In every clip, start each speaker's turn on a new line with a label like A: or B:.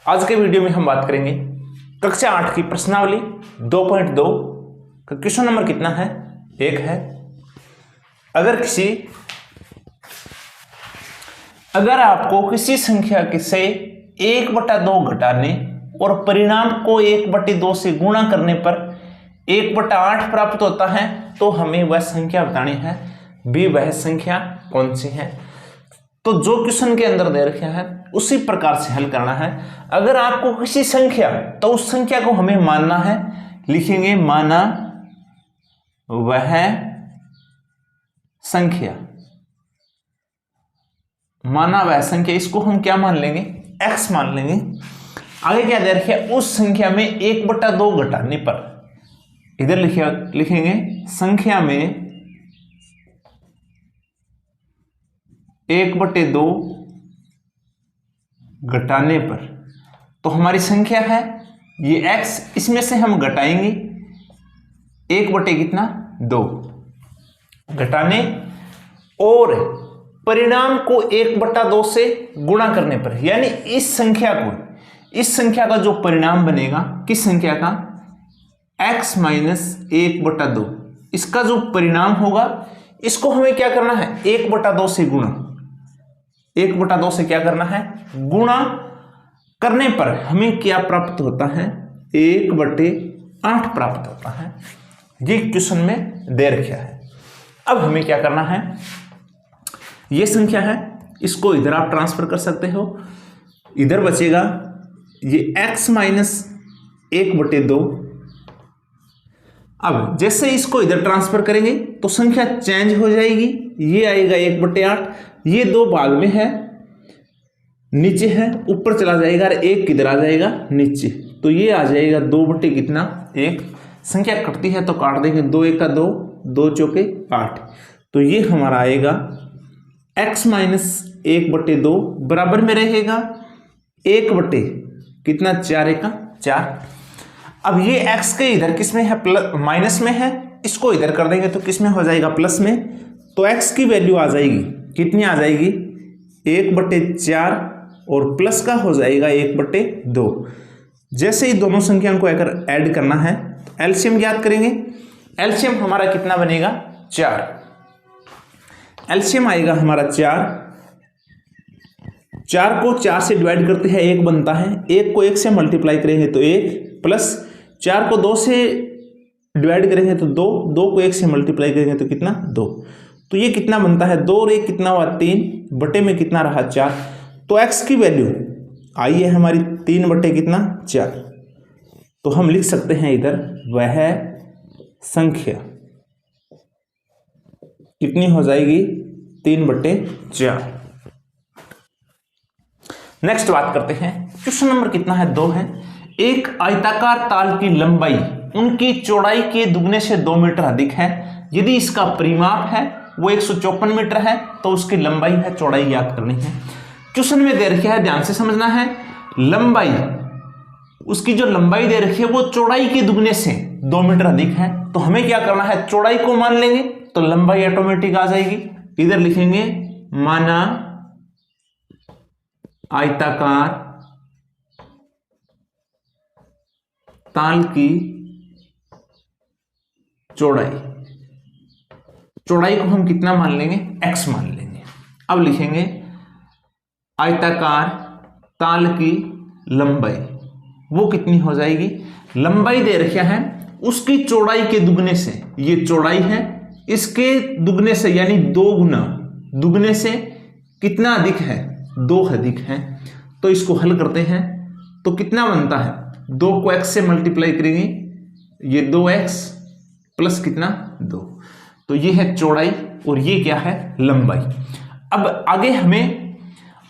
A: आज के वीडियो में हम बात करेंगे कक्षा 8 की प्रश्नावली 2.2 का क्वेश्चन नंबर कितना है, 1 है। अगर आपको किसी संख्या से 1/2 घटाने और परिणाम को 1/2 से गुणा करने पर 1/8 प्राप्त होता है तो हमें वह संख्या बतानी है। भी वह संख्या कौन सी है? तो जो क्वेश्चन के अंदर दे रखा है उसी प्रकार से हल करना है। अगर आपको किसी संख्या, तो उस संख्या को हमें मानना है। लिखेंगे माना वह संख्या, माना वह संख्या, इसको हम क्या मान लेंगे? x मान लेंगे। आगे क्या दे रखा है? उस संख्या में 1/2 घटाने पर, इधर लिखेंगे संख्या में 1/2 घटाने पर, तो हमारी संख्या है ये x, इसमें से हम घटाएंगे 1/2 घटाने और परिणाम को 1/2 से गुणा करने पर, यानी इस संख्या का जो परिणाम बनेगा, किस संख्या का? x - 1/2, इसका जो परिणाम होगा इसको हमें क्या करना है? 1/2 से गुणा, 1/2 से क्या करना है? गुणा करने पर हमें क्या प्राप्त होता है? 1/8 प्राप्त होता है। ये क्वेश्चन में दे रखा है। अब हमें क्या करना है? ये संख्या है, इसको इधर आप ट्रांसफर कर सकते हो, इधर बचेगा ये x - 1/2। अब जैसे इसको इधर ट्रांसफर करेंगे तो संख्या चेंज हो जाएगी, ये आएगा 1/8, ये 2 भाग में है, नीचे है, ऊपर चला जाएगा और 1 किधर आ जाएगा? नीचे। तो ये आ जाएगा 2/1। संख्या कटती है तो काट देंगे, 2 × 1 = 2, 2 × 4 = 8। तो ये हमारा आएगा x - 1/2 बराबर में रहेगा 1/4 × 4। अब ये x के इधर किस में है? माइनस में है, इसको इधर कर देंगे तो किस में हो जाएगा? प्लस में। तो x की वैल्यू आ जाएगी, कितनी आ जाएगी? 1/4 और प्लस का हो जाएगा 1/2। जैसे ही दोनों संख्याओं को अगर ऐड करना है तो एलसीएम ज्ञात करेंगे। एलसीएम हमारा कितना बनेगा? 4। एलसीएम आएगा हमारा 4। 4 को 4 से डिवाइड करते हैं 1 बनता है, 1 को 1 से मल्टीप्लाई करेंगे तो 1, प्लस 4 को 2 से डिवाइड करेंगे तो 2, 2 को 1 से मल्टीप्लाई करेंगे तो कितना? 2। तो ये कितना बनता है? 2 और 1 कितना हुआ? 3, बटे में कितना रहा? 4। तो x की वैल्यू आई है हमारी 3/4। तो हम लिख सकते हैं इधर वह संख्या कितनी हो जाएगी? 3/4। नेक्स्ट बात करते हैं, क्वेश्चन नंबर कितना है? 2 है। एक आयताकार ताल की लंबाई उनकी चौड़ाई के दुगने से 2 मीटर अधिक है। यदि इसका परिमाप है वो 154 मीटर है तो उसकी लंबाई है चौड़ाई ज्ञात करनी है। क्वेश्चन में दे रखा है, ध्यान से समझना है। लंबाई, उसकी जो लंबाई दे रखी है वो चौड़ाई के दुगने से 2 मीटर अधिक है। तो हमें क्या करना है? चौड़ाई को मान लेंगे तो लंबाई ऑटोमेटिक आ जाएगी। इधर लिखेंगे माना आयताकार ताल की चौड़ाई को हम कितना मान लेंगे? x मान लेंगे। अब लिखेंगे आयताकार ताल की लंबाई, वो कितनी हो जाएगी? लंबाई दे रखा है उसकी चौड़ाई के दुगने से, ये चौड़ाई है, इसके दुगने से यानी 2 गुना, दुगने से कितना अधिक है? 2 अधिक है। तो इसको हल करते हैं तो कितना बनता है? 2 को x से मल्टीप्लाई करेंगे, ये 2x प्लस कितना? 2। तो ये है चौड़ाई और ये क्या है? लंबाई। अब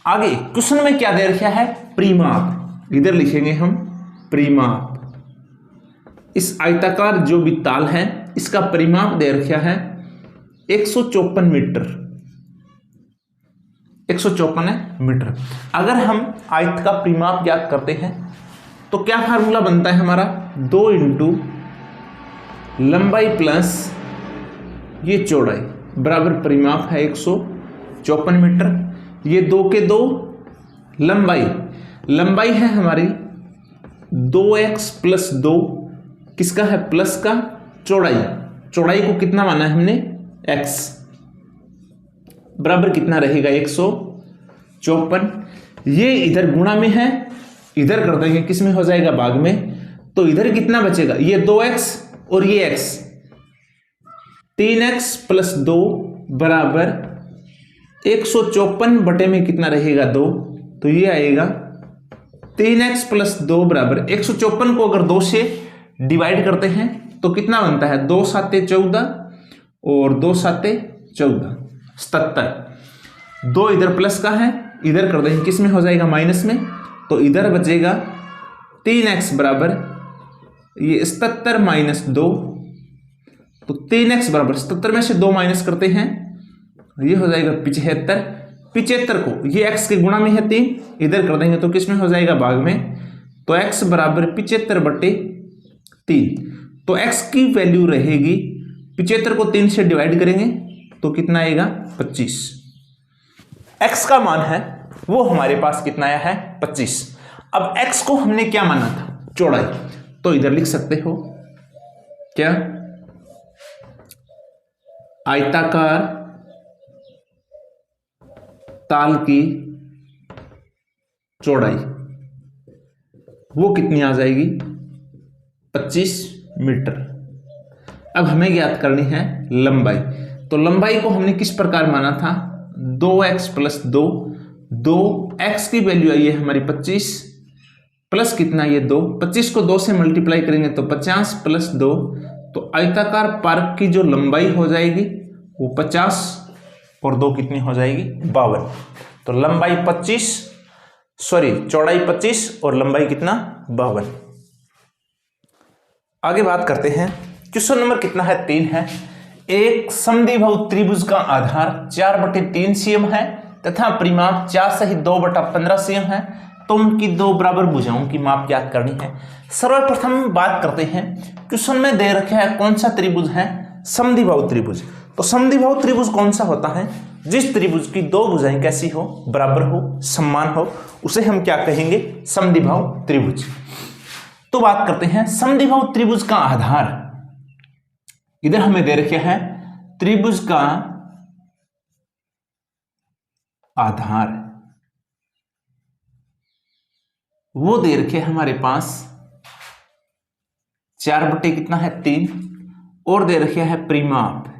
A: आगे क्वेश्चन में क्या दे रखा है? परिमाप। इधर लिखेंगे हम परिमाप। इस आयताकार जो भी ताल है इसका परिमाप दे रखा है 154 मीटर, 154 मीटर। अगर हम आयत का परिमाप ज्ञात करते हैं तो क्या फार्मूला बनता है हमारा? 2 × लंबाई प्लस ये चौड़ाई बराबर परिमाप है 154 मीटर। ये 2 के 2 लंबाई लंबाई है हमारी 2x प्लस 2, किसका है? प्लस का चौड़ाई। चौड़ाई को कितना माना है हमने? x, बराबर कितना रहेगा? 154। ये इधर गुणा में है, इधर कर देंगे किस में हो जाएगा? भाग में। तो इधर कितना बचेगा? ये 2x और ये x, 3x प्लस 2 बराबर 154 बटे में कितना रहेगा? 2। तो ये आएगा 3x प्लस 2 बराबर 154 को अगर 2 से डिवाइड करते हैं तो कितना बनता है? 2 7 14 और 2 7 14, 77। 2 इधर प्लस का है, इधर कर देंगे किस में हो जाएगा? माइनस में। तो इधर बचेगा 3x बराबर ये 77 माइनस 2, तो 3x बराबर 77 में से 2 माइनस करते हैं, ये हो जाएगा 75। 75 को ये x के गुणा में है 3, इधर कर देंगे तो किस में हो जाएगा? भाग में। तो x बराबर 75 बटे 3। तो x की वैल्यू रहेगी, 75 को 3 से डिवाइड करेंगे तो कितना आएगा? 25। x का मान है वो हमारे पास कितना आया है? 25। अब x को हमने क्या माना था? चौड़ाई। तो इधर लिख सकते हो क्या? आयताकार ताल की चौड़ाई वो कितनी आ जाएगी? 25 मीटर। अब हमें ज्ञात करनी है लंबाई। तो लंबाई को हमने किस प्रकार माना था? 2x प्लस 2, 2x की वैल्यू आई है हमारी 25 प्लस कितना? ये 2। 25 को 2 से मल्टीप्लाई करेंगे तो 50 प्लस 2, तो आयताकार पार्क की जो लंबाई हो जाएगी वो 50 और 2 कितनी हो जाएगी? 52। तो लंबाई 25, चौड़ाई 25 और लंबाई कितना? 52। आगे बात करते हैं। क्वेश्चन नंबर कितना है? 3 है। एक समद्विबाहु त्रिभुज का आधार 4/3 cm है तथा परिमाप 4 सहित 2/15 cm है, तो उनकी 2 बराबर भुजाओं की माप ज्ञात करनी है। सर्वप्रथम बात करते हैं, क्वेश्चन में दे रखा है कौन सा त्रिभुज है? समद्विबाहु त्रिभुज। तो समद्विबाहु त्रिभुज कौन सा होता है? जिस त्रिभुज की 2 भुजाएं कैसी हो? बराबर हो, समान हो, उसे हम क्या कहेंगे? समद्विबाहु त्रिभुज। तो बात करते हैं समद्विबाहु त्रिभुज का आधार। इधर हमें दे रखा है त्रिभुज का आधार, वो दे रखे हमारे पास 4 बटे कितना है? 3, और दे रखे है परिमाप।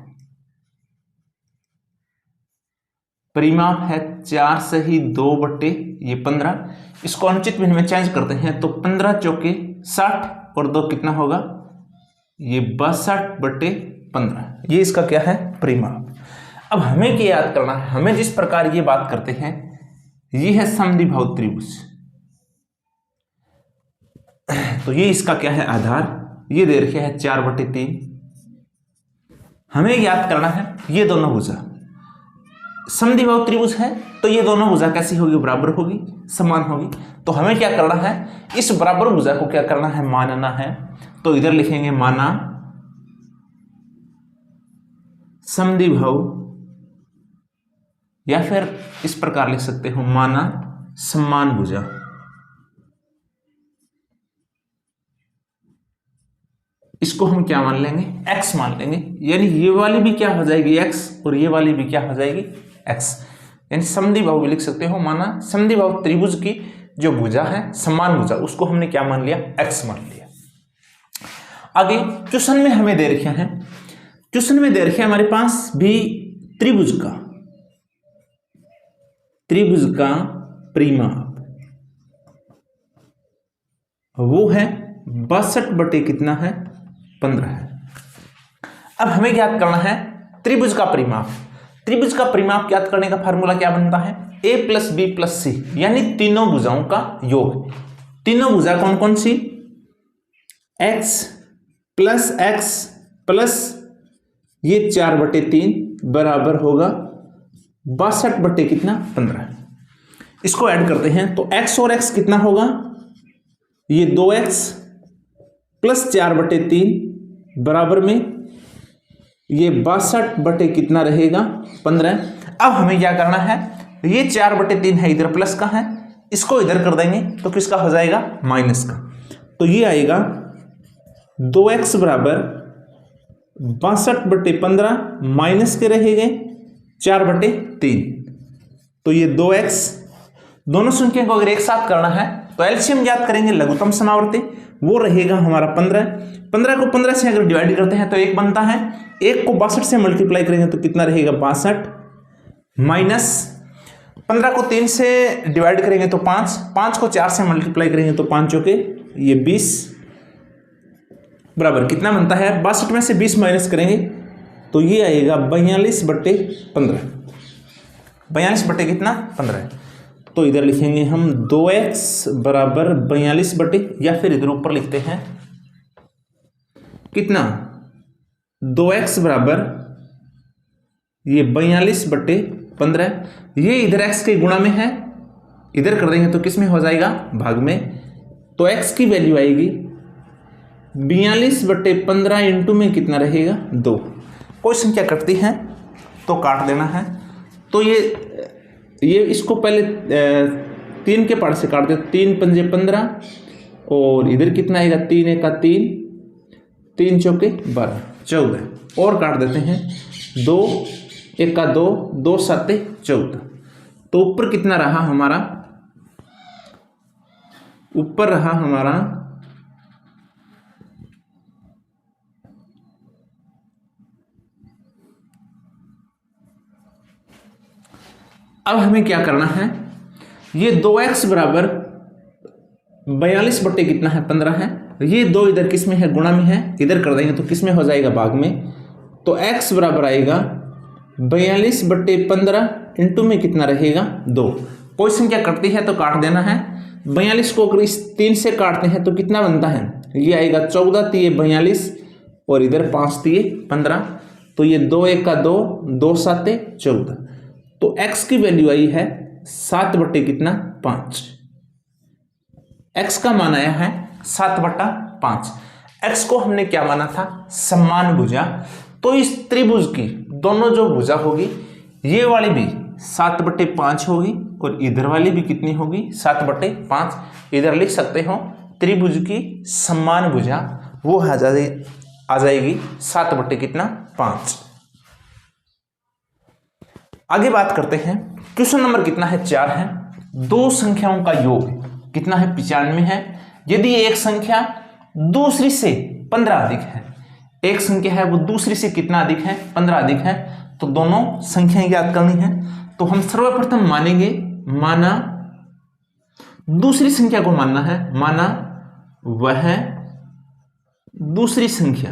A: परिमाप है 4 सही 2 बटे ये 15। इसको अनुचित भिन्न में चेंज करते हैं तो 15 चौके 60 और 2 कितना होगा? ये 62 बटे 15। ये इसका क्या है? परिमाप। अब हमें क्या याद करना है? हमें जिस प्रकार ये बात करते हैं, ये है समद्विबाहु त्रिभुज, तो ये इसका क्या है? आधार। ये दे रखे है 4/3। हमें याद करना है ये दोनों भुजा समद्विबाहु त्रिभुज है, तो ये दोनों भुजा कैसी होगी? बराबर होगी, समान होगी। तो हमें क्या करना है? इस बराबर भुजा को क्या करना है? मानना है। तो इधर लिखेंगे माना समद्विबाहु, या फिर इस प्रकार लिख सकते हो माना समान भुजा। इसको हम क्या मान लेंगे? x मान लेंगे। यानी ये वाली भी क्या हो जाएगी? x, और ये वाली भी क्या हो जाएगी? x। यानी समद्विबाहु भी लिख सकते हो माना समद्विबाहु त्रिभुज की जो भुजा है समान भुजा, उसको हमने क्या मान लिया? x मान लिया। आगे क्वेश्चन में हमें दे रखे हैं, क्वेश्चन में दे रखे हमारे पास भी त्रिभुज का परिमाप वो है 62 बटे कितना है? 15 है। अब हमें ज्ञात करना है त्रिभुज का परिमाप। त्रिभुज का परिमाप ज्ञात करने का फार्मूला क्या बनता है? a प्लस बी प्लस सी, यानी तीनों भुजाओं का योग। तीनों भुजा कौन कौन सी? x प्लस ये 4/3 बराबर होगा 62 बटे कितना? 15। इसको ऐड करते हैं तो x और x कितना होगा? ये 2x प्लस 4/3 बराबर में ये 62 बटे कितना रहेगा? 15। अब हमें क्या करना है? ये 4/3 है, इधर प्लस का है, इसको इधर कर देंगे तो किसका हो जाएगा, माइनस का। तो ये आएगा 2x बराबर 62/15 माइनस के रहेंगे 4/3। तो ये 2x, दोनों संख्या को अगर एक साथ करना है तो एलसीएम ज्ञात करेंगे, लघुत्तम समावर्ती, वो रहेगा हमारा 15। 15 को 15 से अगर डिवाइड करते हैं तो 1 बनता है। 1 को 62 से मल्टीप्लाई करेंगे तो कितना रहेगा, 62, माइनस 15 को 3 से डिवाइड करेंगे तो 5, 5 को 4 से मल्टीप्लाई करेंगे तो 5 चौके ये 20, बराबर कितना बनता है, 62 में से 20 माइनस करेंगे तो ये आएगा 42/15। 42 बटे कितना, 15। तो इधर लिखेंगे हम 2x बराबर 42 या फिर इधर ऊपर लिखते हैं कितना, 2x बराबर ये 42/15। ये इधर x के गुणा में है, इधर कर देंगे तो किस में हो जाएगा, भाग में। तो x की वैल्यू आएगी 42/15 इंटू में कितना रहेगा, 2। कोई संख्या कटती है तो काट देना है। तो ये इसको पहले 3 के पार्ट से काट दे, 3 पंजे 15 और इधर कितना आएगा, 3 1 का 3, 3 चौके 12, 14 और काट देते हैं, 2 1 का 2, 2 7 14। तो ऊपर कितना रहा हमारा, ऊपर रहा हमारा 'अब हमें क्या करना है, ये 2x बराबर 42 बटे कितना है, 15 है। ये 2 इधर किस में है, गुणा में है, इधर कर देंगे तो किस में हो जाएगा, भाग में। तो x बराबर आएगा 42/15 इंटू में कितना रहेगा, 2। कोई संख्या कटती है तो काट देना है। 42 को अगर इस 3 से काटते हैं तो कितना बनता है, ये आएगा 14 3 42 और इधर 5 3 15। तो ये 2 1 का 2, 2 7 14। तो x की वैल्यू आई है 7 बटे कितना, 5। x का मान आया है 7/5। x को हमने क्या माना था, समान भुजा। तो इस त्रिभुज की दोनों जो भुजा होगी, ये वाली भी 7/5 होगी और इधर वाली भी कितनी होगी, 7/5। इधर लिख सकते हो त्रिभुज की समान भुजा, वो आ जाएगी 7 बटे कितना, 5। आगे बात करते हैं, क्वेश्चन नंबर कितना है, 4 है। दो संख्याओं का योग कितना है, 95 है। यदि एक संख्या दूसरी से 15 अधिक है, एक संख्या है वो दूसरी से कितना अधिक है, 15 अधिक है, तो दोनों संख्याएं ज्ञात करनी है। तो हम सर्वप्रथम मानेंगे, माना दूसरी संख्या को मानना है, माना वह दूसरी संख्या,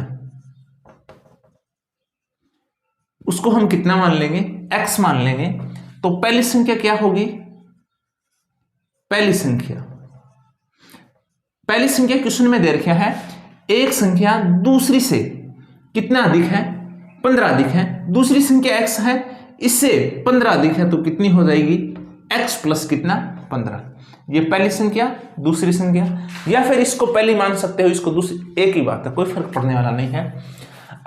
A: उसको हम कितना मान लेंगे, x मान लेंगे। तो पहली संख्या क्या होगी, पहली संख्या क्वेश्चन में दे रखा है, एक संख्या दूसरी से कितना अधिक है, 15 अधिक है। दूसरी संख्या x है, इससे 15 अधिक है, तो कितनी हो जाएगी, x प्लस कितना, 15। ये पहली संख्या, दूसरी संख्या, या फिर इसको पहली मान सकते हो, इसको दूसरी, एक ही बात है, कोई फर्क पड़ने वाला नहीं है।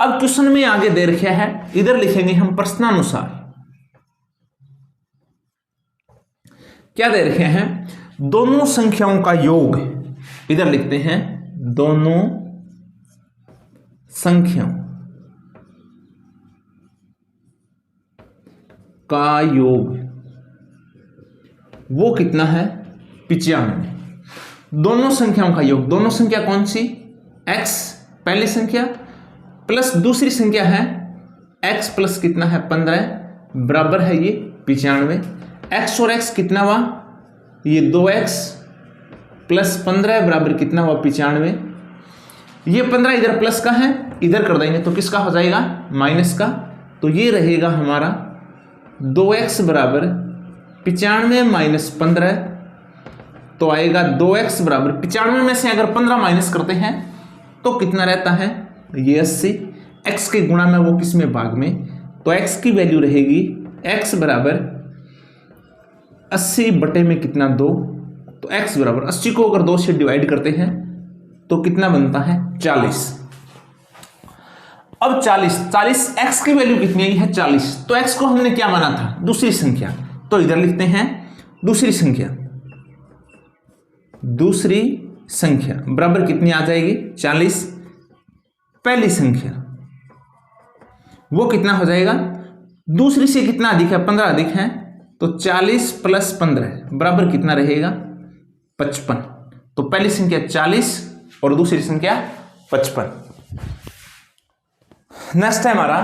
A: अब क्वेश्चन में आगे दे रखा है, इधर लिखेंगे हम प्रश्नानुसार। क्या दे रखे हैं, दोनों संख्याओं का योग, इधर लिखते हैं दोनों संख्याओं का योग, वो कितना है, 95। दोनों संख्याओं का योग, दोनों संख्या कौन सी, x पहली संख्या प्लस दूसरी संख्या है x प्लस कितना है, 15 बराबर है ये 95। x और x कितना हुआ, ये 2x प्लस 15 बराबर कितना हुआ, 95। ये 15 इधर प्लस का है, इधर कर देंगे तो किसका हो जाएगा, माइनस का। तो ये रहेगा हमारा 2x बराबर 95 माइनस 15, तो आएगा 2x बराबर 95 में से अगर 15 माइनस करते हैं तो कितना रहता है, ये 80। x के गुणा में वो किस में, भाग में। तो x की वैल्यू रहेगी x बराबर 80 बटे में कितना, 2। तो x बराबर 80 को अगर 2 से डिवाइड करते हैं तो कितना बनता है, 40। अब 40 x की वैल्यू कितनी आई है, 40। तो x को हमने क्या माना था, दूसरी संख्या। तो इधर लिखते हैं दूसरी संख्या। दूसरी संख्या बराबर कितनी आ जाएगी 40। पहली संख्या वो कितना हो जाएगा, दूसरी से कितना अधिक है 15 अधिक है, तो 40 प्लस 15 बराबर कितना रहेगा 55। तो पहली संख्या 40 और दूसरी संख्या 55। नेक्स्ट है हमारा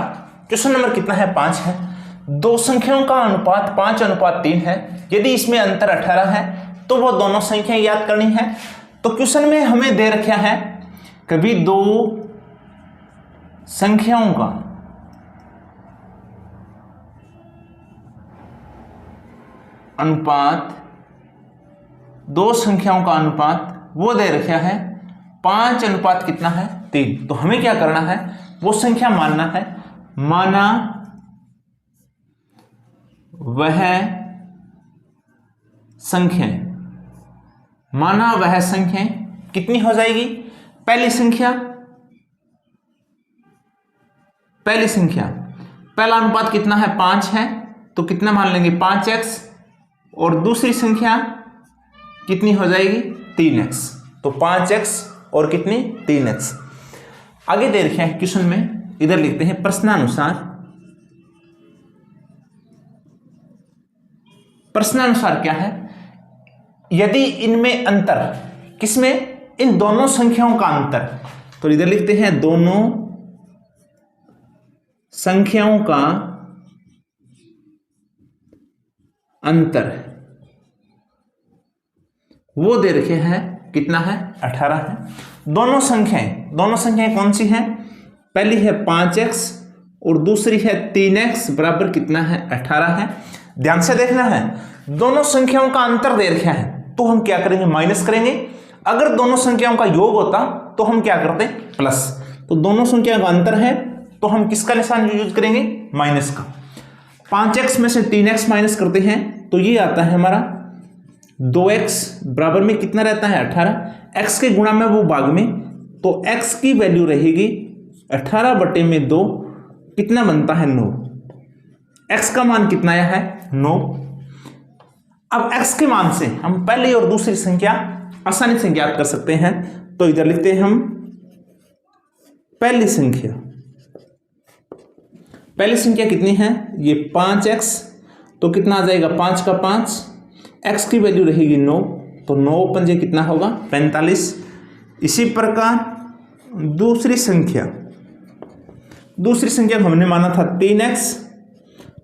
A: क्वेश्चन नंबर कितना है 5 है। दो संख्याओं का अनुपात 5:3 है। यदि इसमें अंतर 18 है तो वो दोनों संख्याएं याद करनी है। तो क्वेश्चन में हमें दे रखा है कभी दो संख्याओं का अनुपात, दो संख्याओं का अनुपात वो दे रखा है 5 अनुपात कितना है 3। तो हमें क्या करना है, वो संख्या मानना है, माना वह संख्याएं, माना वह संख्याएं कितनी हो जाएगी। पहली संख्या पहला अनुपात कितना है 5 है, तो कितना मान लेंगे 5x, और दूसरी संख्या कितनी हो जाएगी 3x। तो 5x और कितनी 3x। आगे दे रखे हैं क्वेश्चन में, इधर लिखते हैं प्रश्नानुसार क्या है, यदि इनमें अंतर, किसमें, इन दोनों संख्याओं का अंतर, तो इधर लिखते हैं दोनों संख्याओं का अंतर वो दे रखे हैं कितना है 18 है। दोनों संख्याएं कौन सी हैं, पहली है 5x और दूसरी है 3x बराबर कितना है 18 है। ध्यान से देखना है, दोनों संख्याओं का अंतर दे रखा है तो हम क्या करेंगे माइनस करेंगे। अगर दोनों संख्याओं का योग होता तो हम क्या करते प्लस। तो दोनों संख्याओं का अंतर है तो हम किसका निशान यूज करेंगे माइनस का। 5x में से 3x माइनस करते हैं तो ये आता है हमारा 2x बराबर में कितना रहता है 18। x के गुणा में वो भाग में, तो x की वैल्यू रहेगी 18/2 कितना बनता है 9। x का मान कितना आया है 9। अब x के मान से हम पहली और दूसरी संख्या आसानी से ज्ञात कर सकते हैं। तो इधर लिखते हैं हम पहली संख्या कितनी है, ये 5x, तो कितना आ जाएगा 5 का 5, x की वैल्यू रहेगी 9, तो 9 पंजे कितना होगा 45। इसी प्रकार दूसरी संख्या को हमने माना था 3x,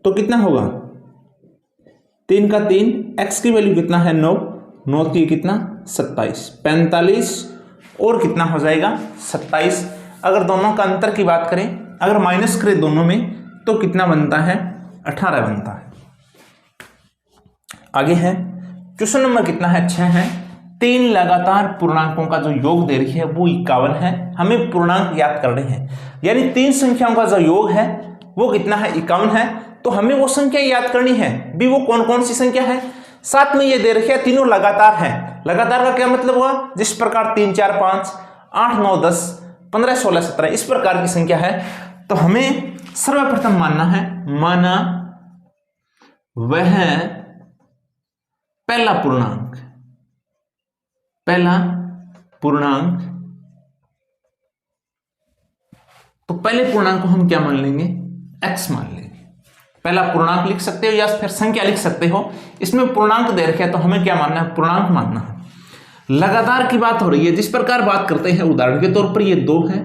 A: तो कितना होगा 3 का 3, x की वैल्यू कितना है 9, 9 की कितना 27, 45 और कितना हो जाएगा 27। अगर दोनों का अंतर की बात करें, अगर माइनस करें दोनों में तो कितना बनता है 18 बनता है। आगे है क्वेश्चन नंबर कितना है 6 है। 3 लगातार पूर्णांकों का जो योग दे रही है वो 51 है। हमें पूर्णांक याद करने हैं, यानी 3 संख्याओं का जो योग है वो कितना है 51 है। तो हमें वो संख्या याद करनी है भी, वो कौन कौन सी संख्या है। साथ में ये दे रखे हैं तीनों लगातार हैं। लगातार का क्या मतलब हुआ, जिस प्रकार 3 4 5 8 9 10 15 16 17 इस प्रकार की संख्या है। तो हमें सर्वप्रथम मानना है, माना वह पहला पूर्णांक। तो पहले पूर्णांक को हम क्या मान लेंगे x मान लेंगे। पहला पूर्णांक लिख सकते हो या फिर संख्या लिख सकते हो। इसमें पूर्णांक दे रखे हैं तो हमें क्या मानना है पूर्णांक मानना है। लगातार की बात हो रही है, जिस प्रकार बात करते हैं उदाहरण के तौर पर ये 2 है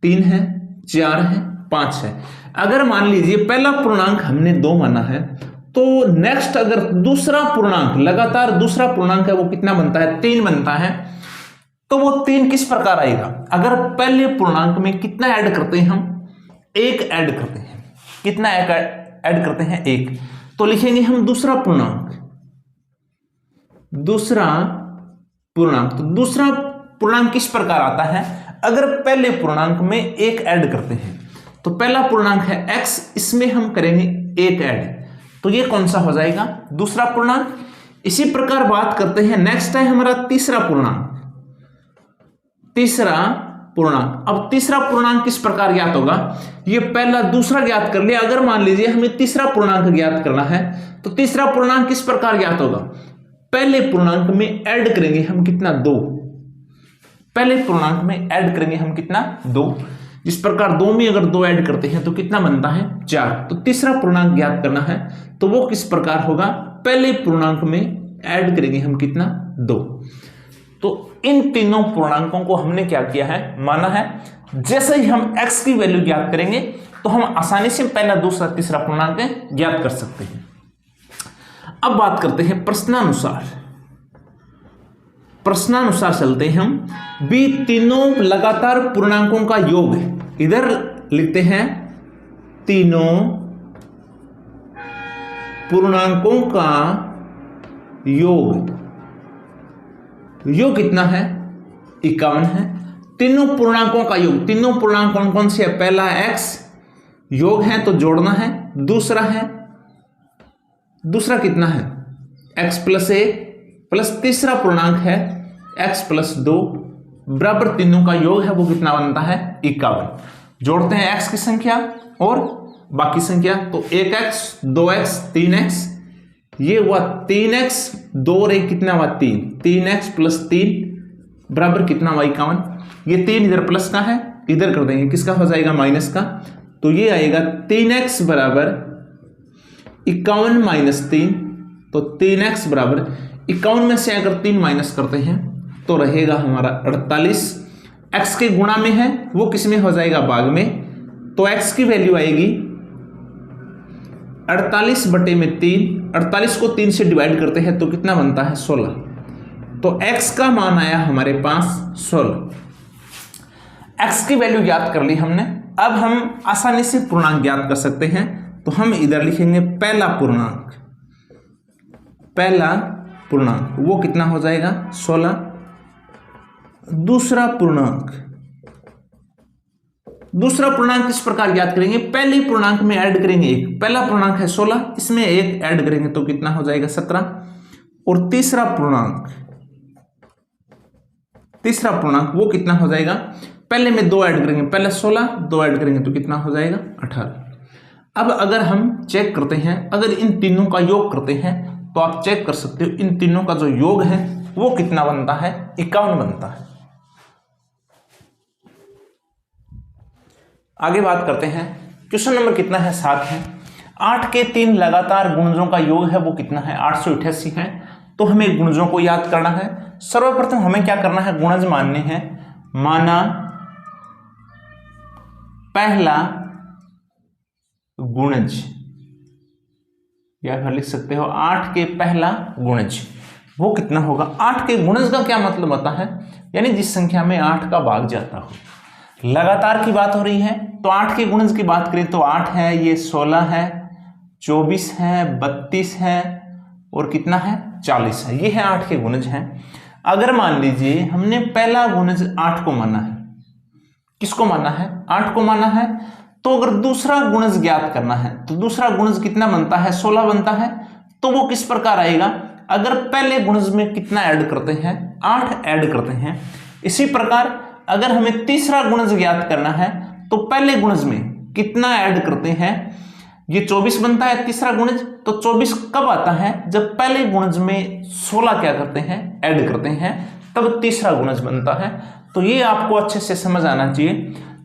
A: 3 है 4 है 5 है। अगर मान लीजिए पहला पूर्णांक हमने 2 माना है, तो नेक्स्ट अगर दूसरा पूर्णांक, लगातार दूसरा पूर्णांक है वो कितना बनता है 3 बनता है। तो वो 3 किस प्रकार आएगा, अगर पहले पूर्णांक में कितना ऐड करते हैं हम 1 ऐड करते हैं। कितना ऐड करते हैं 1, तो लिखेंगे हम दूसरा पूर्णांक। तो दूसरा पूर्णांक किस प्रकार आता है, अगर पहले पूर्णांक में 1 ऐड करते हैं, तो पहला पूर्णांक है x, इसमें हम करेंगे 1 ऐड, तो ये कौन सा हो जाएगा दूसरा पूर्णांक। इसी प्रकार बात करते हैं, नेक्स्ट है हमारा तीसरा पूर्णांक। अब तीसरा पूर्णांक किस प्रकार ज्ञात होगा, ये पहला दूसरा ज्ञात कर लिया। अगर मान लीजिए हमें तीसरा पूर्णांक ज्ञात करना है, तो तीसरा पूर्णांक किस प्रकार ज्ञात होगा, पहले पूर्णांक में ऐड करेंगे हम कितना 2, पहले पूर्णांक में ऐड करेंगे हम कितना 2। जिस प्रकार 2 में अगर 2 ऐड करते हैं तो कितना बनता है 4। तो तीसरा पूर्णांक ज्ञात करना है तो वो किस प्रकार होगा, पहले पूर्णांक में ऐड करेंगे हम कितना 2। तो इन तीनों पूर्णांकों को हमने क्या किया है, माना है। जैसे ही हम x की वैल्यू ज्ञात करेंगे तो हम आसानी से पहला दूसरा तीसरा पूर्णांक ज्ञात कर सकते हैं। अब बात करते हैं प्रश्नानुसार। प्रश्नानुसार चलते हैं हम। भी तीनों लगातार पूर्णांकों का योग है, इधर लिखते हैं तीनों पूर्णांकों का योग, योग कितना है 51 है। तीनों पूर्णांकों का योग, तीनों पूर्णांक कौन कौन से है, पहला x योग है तो जोड़ना है, दूसरा है, दूसरा कितना है x प्लस 1 प्लस तीसरा पूर्णांक है x प्लस 2 बराबर तीनों का योग है वो कितना बनता है 51। जोड़ते हैं x की संख्या और बाकी संख्या, तो 1x 2x 3x, ये हुआ 3x 2 और 1 कितना हुआ 3, 3x प्लस 3 बराबर कितना हुआ 51। ये 3 इधर प्लस का है, इधर कर देंगे किसका हो जाएगा माइनस का, तो ये आएगा 3x बराबर 51 माइनस 3, तो 3x बराबर 51 में से अगर 3 माइनस करते हैं तो रहेगा हमारा 48। x के गुणा में है वो किस में हो जाएगा भाग में, तो x की वैल्यू आएगी 48 बटे में 3, 48 को 3 से डिवाइड करते हैं तो कितना बनता है 16, तो x का मान आया हमारे पास 16। x की वैल्यू ज्ञात कर ली हमने। अब हम आसानी से पूर्णांक ज्ञात कर सकते हैं, तो हम इधर लिखेंगे पहला पूर्णांक, पहला पूर्णांक वो कितना हो जाएगा 16। दूसरा पूर्णांक, दूसरा पूर्णांक किस प्रकार ज्ञात करेंगे, पहले पूर्णांक में ऐड करेंगे 1, पहला पूर्णांक है 16, इसमें 1 ऐड करेंगे तो कितना हो जाएगा 17। और तीसरा पूर्णांक, तीसरा पूर्णांक वो कितना हो जाएगा, पहले में 2 ऐड करेंगे, पहले 16 2 ऐड करेंगे तो कितना हो जाएगा 18। अब अगर हम चेक करते हैं, अगर इन तीनों का योग करते हैं तो आप चेक कर सकते हो इन तीनों का जो योग है वो कितना बनता है 51 बनता है। आगे बात करते हैं, क्वेश्चन नंबर कितना है 7 है। 8 के 3 लगातार गुणजों का योग है वो कितना है 888 है। तो हमें गुणजों को याद करना है। सर्वप्रथम हमें क्या करना है, गुणज मानने हैं। माना पहला गुणज, या फिर लिख सकते हो 8 के पहला गुणज वो कितना होगा। 8 के गुणज का क्या मतलब होता है, यानी जिस संख्या में 8 का भाग जाता हो। लगातार की बात हो रही है तो 8 के गुणज की बात करें तो 8 है, ये 16 है, 24 है, 32 है और कितना है 40 है। ये है 8 के गुणज हैं। अगर मान लीजिए हमने पहला गुणज 8 को माना है, किसको माना है 8 को माना है, तो अगर दूसरा गुणज ज्ञात करना है तो दूसरा गुणज कितना बनता है 16 बनता है। तो वो किस प्रकार आएगा, अगर पहले गुणज में कितना ऐड करते हैं 8 ऐड करते हैं। इसी प्रकार अगर हमें तीसरा गुणज ज्ञात करना है तो पहले गुणज में कितना ऐड करते हैं, ये 24 बनता है तीसरा गुणज। तो 24 कब आता है, जब पहले गुणज में 16 क्या करते हैं ऐड करते हैं, तब तीसरा गुणज बनता है। तो ये आपको अच्छे से समझ आना चाहिए।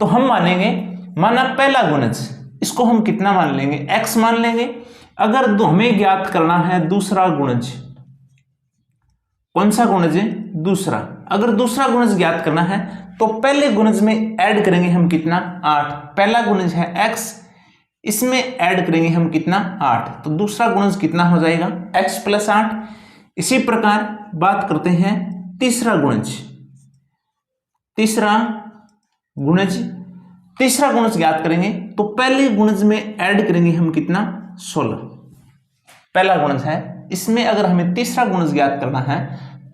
A: तो हम मानेंगे, माना पहला गुणज, इसको हम कितना मान लेंगे x मान लेंगे। अगर हमें ज्ञात करना है दूसरा गुणज, कौन सा गुणज है दूसरा, अगर दूसरा गुणज ज्ञात करना है तो पहले गुणज में ऐड करेंगे हम कितना 8, पहला गुणज है x, इसमें ऐड करेंगे हम कितना 8, तो दूसरा गुणज कितना हो जाएगा x प्लस 8। इसी प्रकार बात करते हैं तीसरा गुणज, तीसरा गुणज, तीसरा गुणज ज्ञात करेंगे तो पहले गुणज में ऐड करेंगे हम कितना 16, पहला गुणज है, इसमें अगर हमें तीसरा गुणज ज्ञात करना है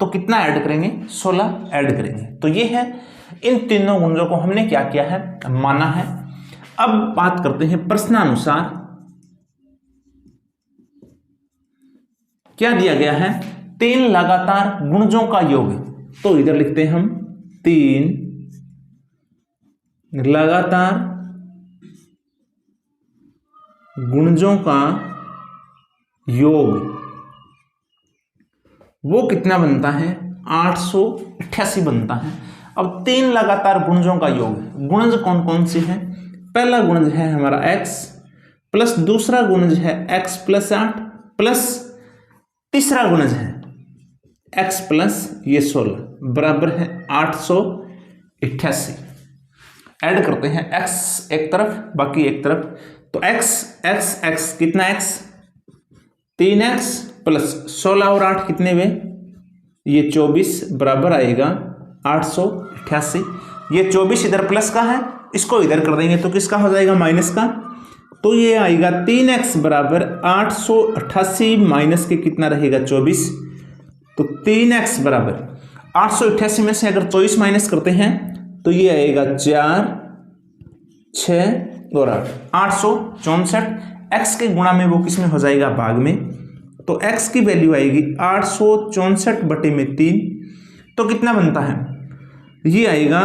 A: तो कितना ऐड करेंगे 16 ऐड करेंगे। तो ये है, इन तीनों गुणजों को हमने क्या किया है माना है। अब बात करते हैं प्रश्नानुसार क्या दिया गया है, 3 लगातार गुणजों का योग। तो इधर लिखते हैं हम 3 लगातार गुणजों का योग वो कितना बनता है, 888 बनता है। अब 3 लगातार गुणजों का योग है। गुणज कौन कौन से हैं? पहला गुणज है हमारा x प्लस दूसरा गुणज है x प्लस 8 प्लस तीसरा गुणज है x प्लस ये 16 बराबर है 888। ऐड करते हैं x एक तरफ बाकी एक तरफ, तो x कितना x, 3x प्लस 16 और 8 कितने हुए, ये 24 बराबर आएगा 888। ये 24 इधर प्लस का है, इसको इधर कर देंगे तो किसका हो जाएगा, माइनस का। तो ये आएगा 3x बराबर 888 माइनस के कितना रहेगा 24। तो 3x बराबर 888 में से अगर 24 माइनस करते हैं तो ये आएगा 4, 6 और 864। x के गुणा में वो किस में हो जाएगा, भाग में। तो x की वैल्यू आएगी 864 बटे में 3। तो कितना बनता है, ये आएगा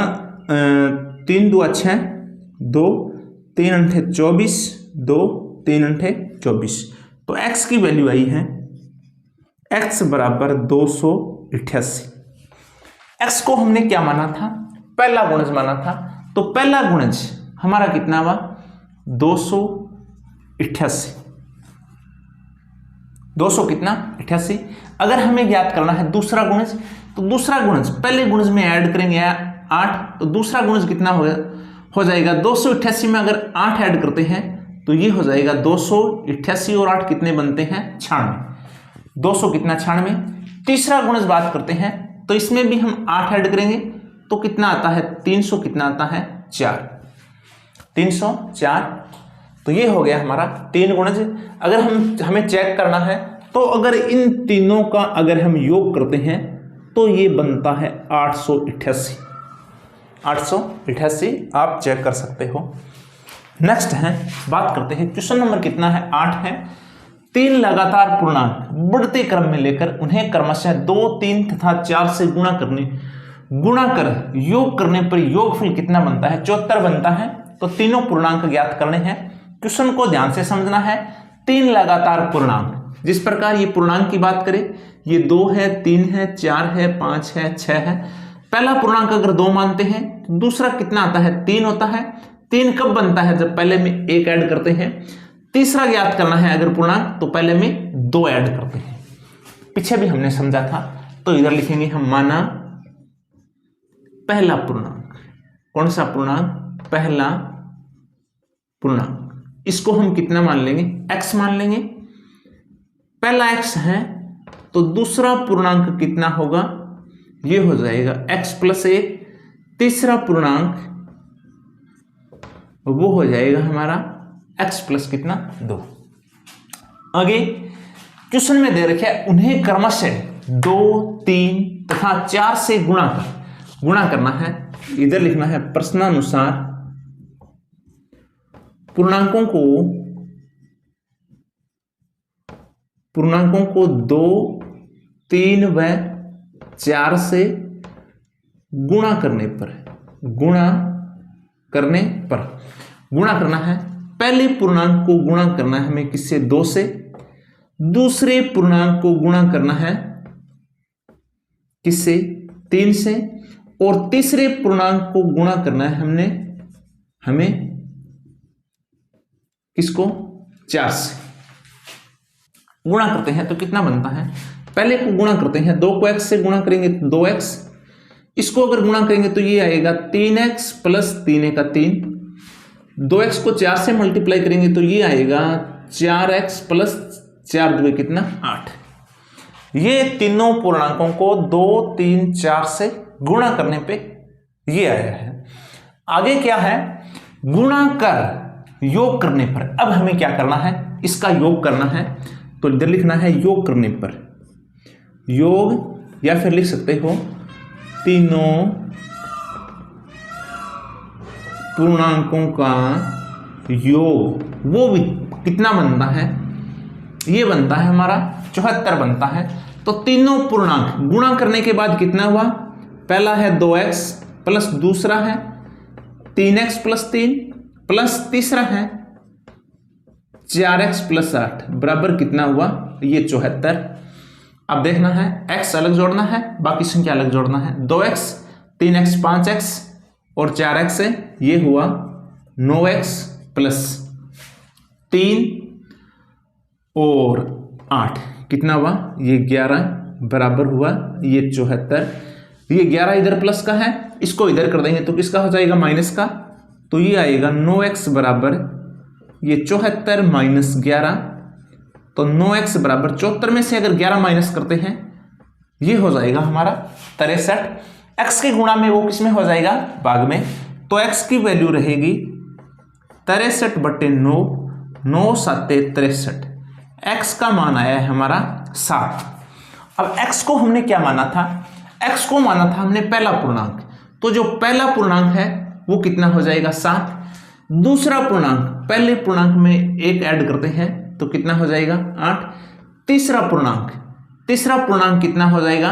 A: 3 2 6 2 3 अंठे 24 2 3 अंठे 24। तो x की वैल्यू आई है x बराबर 288। x को हमने क्या माना था, पहला गुणज माना था। तो पहला गुणज हमारा कितना हुआ, 288। 200 कितना 88। अगर हमें ज्ञात करना है दूसरा गुणज, तो दूसरा गुणज पहले गुणज में ऐड करेंगे 8, तो दूसरा गुणज कितना हो जाएगा 288 में अगर 8 ऐड करते हैं तो ये हो जाएगा 288 और 8 कितने बनते हैं, 96। 200 कितना 96। तीसरा गुणज बात करते हैं तो इसमें भी हम 8 ऐड करेंगे तो कितना आता है, 300 कितना आता है 4, 304। तो ये हो गया हमारा 3 गुणज। अगर हमें चेक करना है तो अगर इन तीनों का अगर हम योग करते हैं तो ये बनता है 888। 888 आप चेक कर सकते हो। नेक्स्ट है, बात करते हैं क्वेश्चन नंबर कितना है, 8 है। 3 लगातार पूर्णांक बढ़ते क्रम में लेकर उन्हें क्रमशः 2 3 तथा 4 से गुणा कर योग करने पर योगफल कितना बनता है, 74 बनता है। तो तीनों पूर्णांक ज्ञात करने हैं। क्वेश्चन को ध्यान से समझना है। 3 लगातार पूर्णांक, जिस प्रकार ये पूर्णांक की बात करें, ये 2 है 3 है 4 है 5 है 6 है। पहला पूर्णांक अगर 2 मानते हैं तो दूसरा कितना आता है, 3 होता है। 3 कब बनता है, जब पहले में 1 ऐड करते हैं। तीसरा ज्ञात करना है अगर पूर्णांक, तो पहले में 2 ऐड करते हैं। पीछे भी हमने समझा था, तो इधर लिखेंगे हम माना पहला पूर्णांक। कौन सा पूर्णांक, पहला पूर्णांक। इसको हम कितना मान लेंगे, x मान लेंगे। पहला x है तो दूसरा पूर्णांक कितना होगा, ये हो जाएगा x प्लस 1। तीसरा पूर्णांक वो हो जाएगा हमारा x प्लस कितना 2। आगे क्वेश्चन में दे रखा है उन्हें क्रमशः 2 3 तथा 4 से गुणा करना है। इधर लिखना है प्रश्नानुसार पूर्णांकों को 2 3 व 4 से गुणा करना है। पहले पूर्णांक को गुणा करना है हमें किससे, 2 से। दूसरे पूर्णांक को गुणा करना है किससे, 3 से। और तीसरे पूर्णांक को गुणा करना है हमें किसको, 4 से। गुणा करते हैं तो कितना बनता है, पहले को गुणा करते हैं, 2 को x से गुणा करेंगे तो 2x। इसको अगर गुणा करेंगे तो ये आएगा 3x प्लस 3 का 3। 2x को 4 से मल्टीप्लाई करेंगे तो ये आएगा 4x प्लस 4 2 कितना 8। ये तीनों पूर्णांकों को 2 3 4 से गुणा करने पे ये आया है। आगे क्या है, गुणा कर योग करने पर। अब हमें क्या करना है, इसका योग करना है। तो इधर लिखना है योग करने पर, योग, या फिर लिख सकते हो तीनों पूर्णांकों का योग। वो भी कितना बनता है, ये बनता है हमारा 74 बनता है। तो तीनों पूर्णांक गुणा करने के बाद कितना हुआ, पहला है 2x प्लस दूसरा है 3x प्लस 3 प्लस तीसरा है 4x प्लस 8 बराबर कितना हुआ, ये 74। अब देखना है x अलग जोड़ना है, बाकी संख्या अलग जोड़ना है। 2x 3x 5x और 4x है, ये हुआ 9x प्लस 3 और 8 कितना हुआ, ये 11 बराबर हुआ ये 74। ये 11 इधर प्लस का है, इसको इधर कर देंगे तो किसका हो जाएगा, माइनस का। तो ये आएगा 9x बराबर ये 74 माइनस 11, तो 9x बराबर 74 में से अगर 11 माइनस करते हैं ये हो जाएगा हमारा 63। x के गुणा में वो किस में हो जाएगा, भाग में, तो x की वैल्यू रहेगी 63/9, 9 7 63। x का मान आया है हमारा 7। अब x को हमने क्या माना था, x को माना था हमने पहला पूर्णांक, तो जो पहला पूर्णांक है वो कितना हो जाएगा 7। दूसरा पूर्णांक पहले पूर्णांक में 1 ऐड करते हैं तो कितना हो जाएगा 8। तीसरा पूर्णांक कितना हो जाएगा,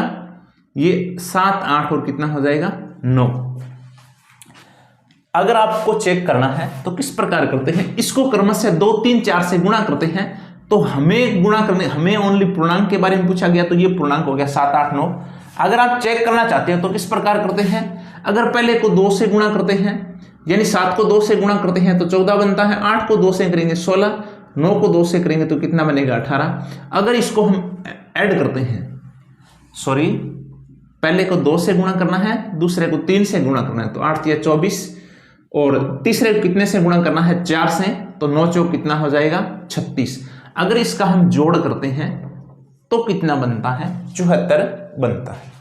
A: ये 7 8 और कितना हो जाएगा 9। अगर आपको चेक करना है तो किस प्रकार करते हैं, इसको क्रमशः 2 3 4 से गुणा करते हैं। तो हमें ओनली पूर्णांक के बारे में पूछा गया, तो ये पूर्णांक हो गया 7 8 9। अगर आप चेक करना चाहते हो तो किस प्रकार करते हैं, अगर पहले को 2 से गुणा करते हैं, यानी 7 को 2 से गुणा करते हैं तो 14 बनता है, 8 को 2 से करेंगे 16, 9 को 2 से करेंगे तो कितना बनेगा 18। अगर इसको हम ऐड करते हैं, सॉरी पहले को 2 से गुणा करना है, दूसरे को 3 से गुणा करना है, तो 8 या 24, और तीसरे को कितने से गुणा करना है 4 से, तो 9 चौक कितना हो जाएगा 36। अगर इसका हम जोड़ करते हैं तो कितना बनता है 74 बनता है।